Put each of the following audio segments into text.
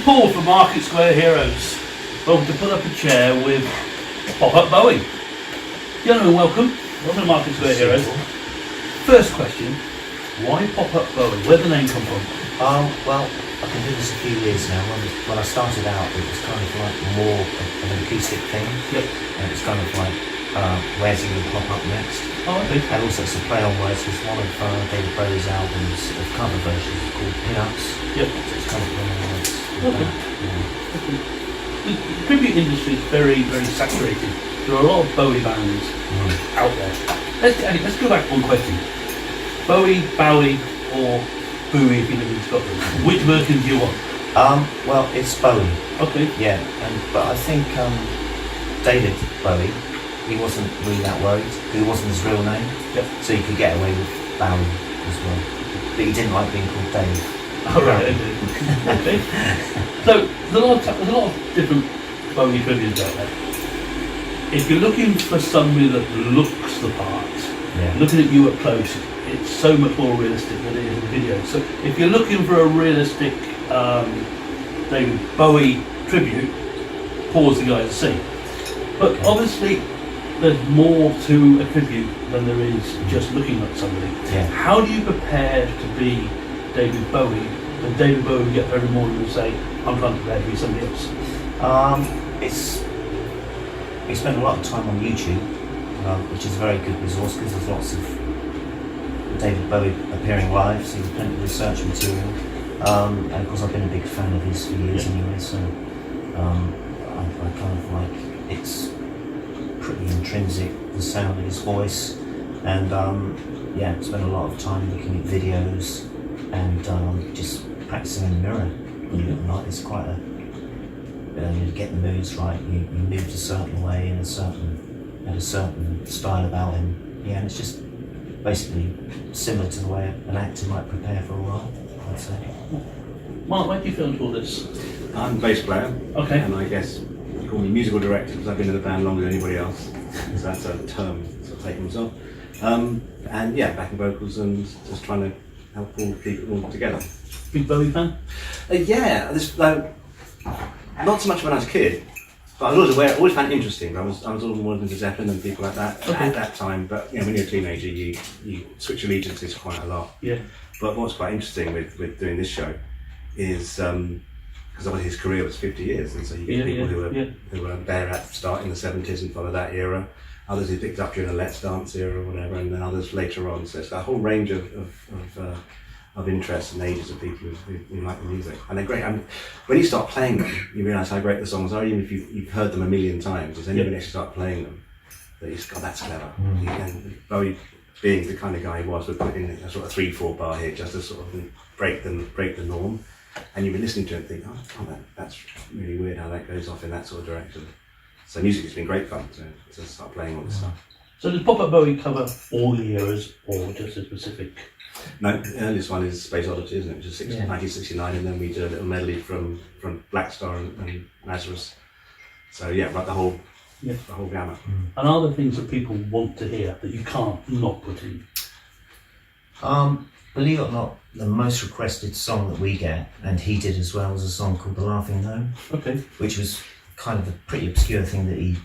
Paul from Market Square Heroes. Welcome to Put Up a Chair with Up Bowie. Gentlemen, welcome. Welcome to Market Square Heroes. First question, why Up Bowie? Where did the name come from? Well, I've been doing this a few years now. When I started out, it was kind of like more of an acoustic thing. Yep. And it was kind of like, where's he going to pop up next? Oh, okay. And also it's a play on words, because one of David Bowie's albums of cover versions is called Pin-Ups. Yep. So it's kind of play on words. Okay. Okay. The tribute industry is very, very saturated. There are a lot of Bowie bands out there. Let's go back one question. Bowie, or Bowie if you live in Scotland. Which version do you want? Well, it's Bowie. Okay. Yeah, but I think David Bowie, he wasn't really that worried. It wasn't his real name. Yep. So he could get away with Bowie as well. But he didn't like being called Dave. Oh, right, okay. So there's a lot of different Bowie tributes out there. If you're looking for somebody that looks the part, looking at you up close, it's so much more realistic than it is in the video. So if you're looking for a realistic David Bowie tribute, pause the guy to see. But obviously there's more to a tribute than there is just looking at somebody. Yeah. How do you prepare to be David Bowie when David Bowie get every morning and say, I'm trying to prepare to be somebody else? We spend a lot of time on YouTube, which is a very good resource because there's lots of David Bowie appearing live, so there's plenty of research material. And of course I've been a big fan of his for years anyway, so I kind of like, it's pretty intrinsic, the sound of his voice, and spend a lot of time looking at videos and just practicing in the mirror. Believe it or not, it's quite a, you get the moods right, you move a certain way and a certain style about him. Yeah, and it's just basically similar to the way an actor might prepare for a role, I'd say. Mark, where do you feel into all this? I'm bass player, okay, and I guess you call me musical director because I've been in the band longer than anybody else. So that's a term sort of taken myself. And yeah, backing vocals and just trying to help all keep it all together. Big Bowie fan? Not so much when I was a kid, but I was always aware. Always found it interesting. I was always more into Zeppelin and people like that at that time. But you know, when you're a teenager, you switch allegiances quite a lot. Yeah. But what's quite interesting with doing this show is because obviously his career was 50 years, and so you get people who were there at the start in the 70s and follow that era. Others who picked up during the Let's Dance era or whatever, and then others later on. So it's a whole range of interests and ages of people who like the music, and they're great. And when you start playing them, you realise how great the songs are, even if you've heard them a million times. It's only when you actually start playing them that you just go, that's clever. And Bowie, being the kind of guy he was, would put in a sort of 3-4 bar hit just to sort of break the norm. And you've been listening to it and think, oh, that's really weird how that goes off in that sort of direction. So music has been great fun to start playing all this stuff. So does Up Bowie cover all the eras or just a specific? No, the earliest one is Space Oddity, isn't it? Which is 1969, and then we did a little medley from Black Star and Lazarus. So yeah, like the whole gamut. And are there things that people want to hear that you can't not put in? Believe it or not, the most requested song that we get, and he did as well, was a song called The Laughing Gnome. Okay. Which was kind of a pretty obscure thing that he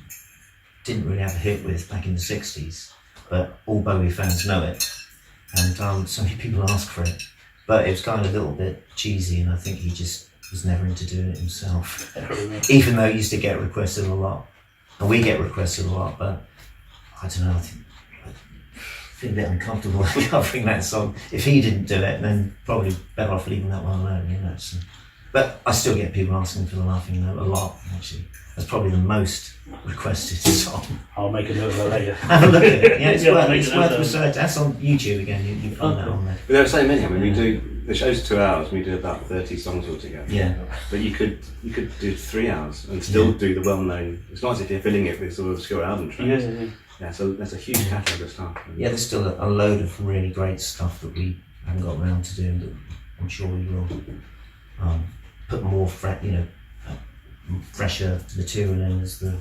didn't really have a hit with back in the 60s, but all Bowie fans know it. And so many people ask for it, but it was kind of a little bit cheesy, and I think he just was never into doing it himself. Even though he used to get requested a lot, and we get requested a lot, but I don't know, I feel a bit uncomfortable covering that song. If he didn't do it, then probably better off leaving that one alone, you know. So. But I still get people asking for The Laughing Gnome a lot, actually. That's probably the most requested song. I'll make a note of that later. Have a look at it. Yeah, it's worth research. That's on YouTube again. You find that on there. But there are so many. I mean, we do the show's 2 hours. We do about 30 songs altogether. Yeah. But you could do 3 hours and still do the well-known. It's not as if you're filling it with sort of obscure album tracks. Yeah. So there's a huge catalogue of stuff. Yeah, there's still a load of really great stuff that we haven't got around to doing, but I'm sure we will put more fresher material in as the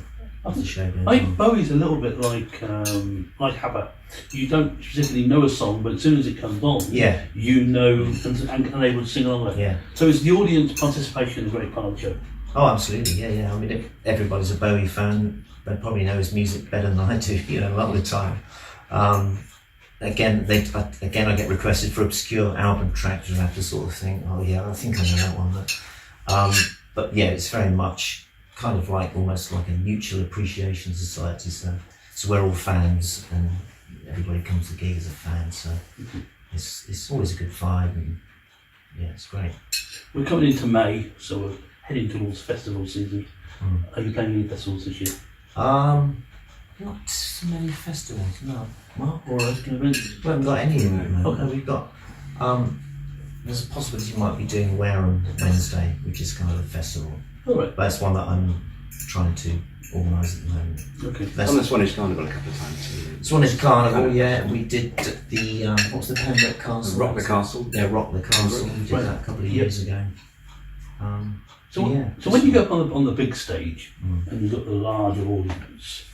as the show goes I think on. Bowie's a little bit like ABBA. You don't specifically know a song, but as soon as it comes on, Yeah. you know and able to sing along with it. Yeah. So it's the audience participation is a great part of the show. Oh, absolutely. Yeah. I mean, if everybody's a Bowie fan, they probably know his music better than I do. A lot of the time. Again, I get requested for obscure album tracks, and I have to sort of think, oh yeah, I think I know that one. But yeah, it's very much kind of like almost like a mutual appreciation society. So we're all fans, and everybody comes to the gig as a fan. So it's always a good vibe, and yeah, it's great. We're coming into May, so we're heading towards festival season. Are you playing any festivals this year? Not so many festivals, no. Mark? Or open events? We haven't got any at the moment. Okay. We've got, there's a possibility you might be doing Wareham Wednesday, which is kind of a festival. All right. But that's one that I'm trying to organise at the moment. Okay. Done the Swanage Carnival a couple of times. Swanage Carnival, yeah. We did the, what's the Pembroke Castle? Rock the Castle. Yeah, Rock the Castle. We did that a couple of years ago. So when you go up on the big stage and you've got the larger audience,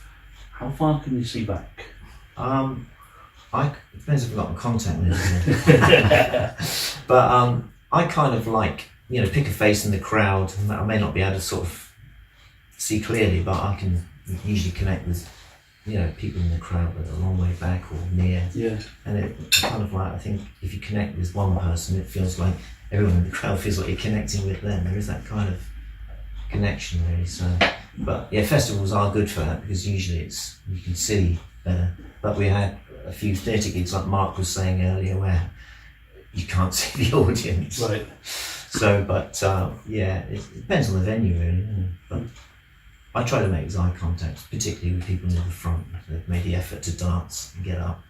how far can you see back? It depends if I've got my contact lens. But I kind of like, pick a face in the crowd, and I may not be able to sort of see clearly, but I can usually connect with, people in the crowd that are a long way back or near. Yeah. And it kind of like, I think if you connect with one person, it feels like everyone in the crowd feels like you're connecting with them. There is that kind of connection really. So, but yeah, festivals are good for that because usually you can see better. But we had a few theatre gigs, like Mark was saying earlier, where you can't see the audience. Right. So, but yeah, it depends on the venue really. But I try to make eye contact, particularly with people near the front. They've made the effort to dance and get up.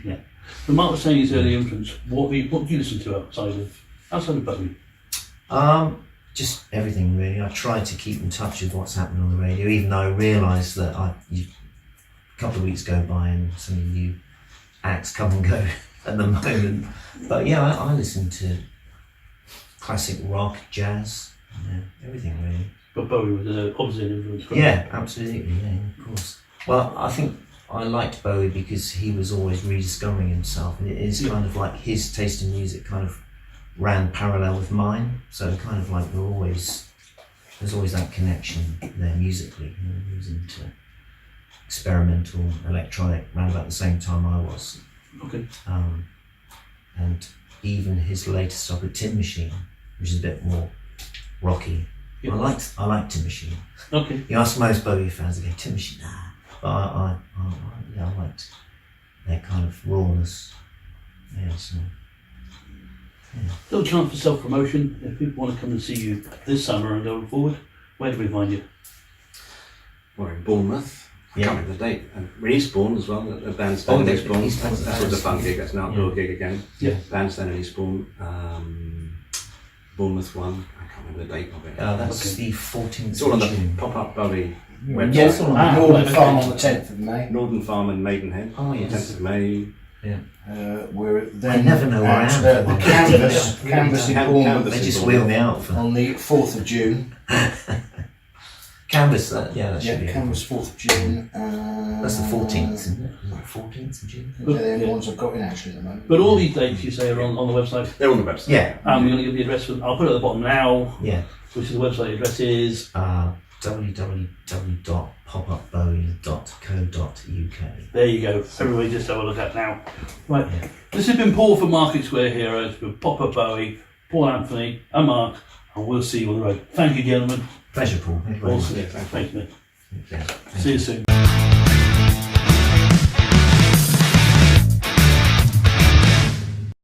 Yeah. But Mark was saying his early influence. What do you listen to outside of Bowie? Just everything really. I try to keep in touch with what's happening on the radio, even though I realise that a couple of weeks go by and some of the new acts come and go at the moment. But yeah, I listen to classic rock, jazz, everything really. But Bowie was obviously an influence. Yeah, absolutely, yeah, of course. Well, I think I liked Bowie because he was always rediscovering himself, and it is kind of like his taste in music kind of ran parallel with mine. So kind of like there's always that connection there musically. He was into experimental, electronic, around about the same time I was. Okay. And even his latest stuff with Tin Machine, which is a bit more rocky. Yeah. I like Tin Machine. Okay. You ask most Bowie fans, they go, Tin Machine, nah. But I liked their kind of rawness. Yeah, so. Yeah. Little chance for self-promotion. If people want to come and see you this summer and going forward, where do we find you? We're in Bournemouth. I can't remember the date. And we're in Eastbourne as well, the bandstand in Eastbourne. That's always a fun gig, that's an outdoor gig again. Yeah. Bandstand in Eastbourne. Bournemouth one, I can't remember the date of it. That's the 14th. It's all on the June. Pop-Up Bowie website. Yeah, it's on Northern Farm on the 10th of May. Northern Farm and Maidenhead. Oh yes. 10th of May. Yeah. We're then I never know where I am. at the Canvas in Bournemouth They just wheel me out for on the 4th of June. Canvas. That should be. Canvas 4th of June. That's the 14th, isn't it? 14th of June. They're the only ones I've got in actually at the moment. But all these dates you say are on the website. They're on the website. Yeah. And we're going to give the address. I'll put it at the bottom now. Yeah. Which is the website address is www.popupbowie.co.uk. There you go. Everybody just have a look at now. Right. Yeah. This has been Paul from Market Square Heroes with Pop-Up Bowie, Paul Anthony and Mark, and we'll see you on the road. Thank you, gentlemen. Pleasure, Paul. Thank you very much. Awesome. Thank you, mate. Yeah. See you soon.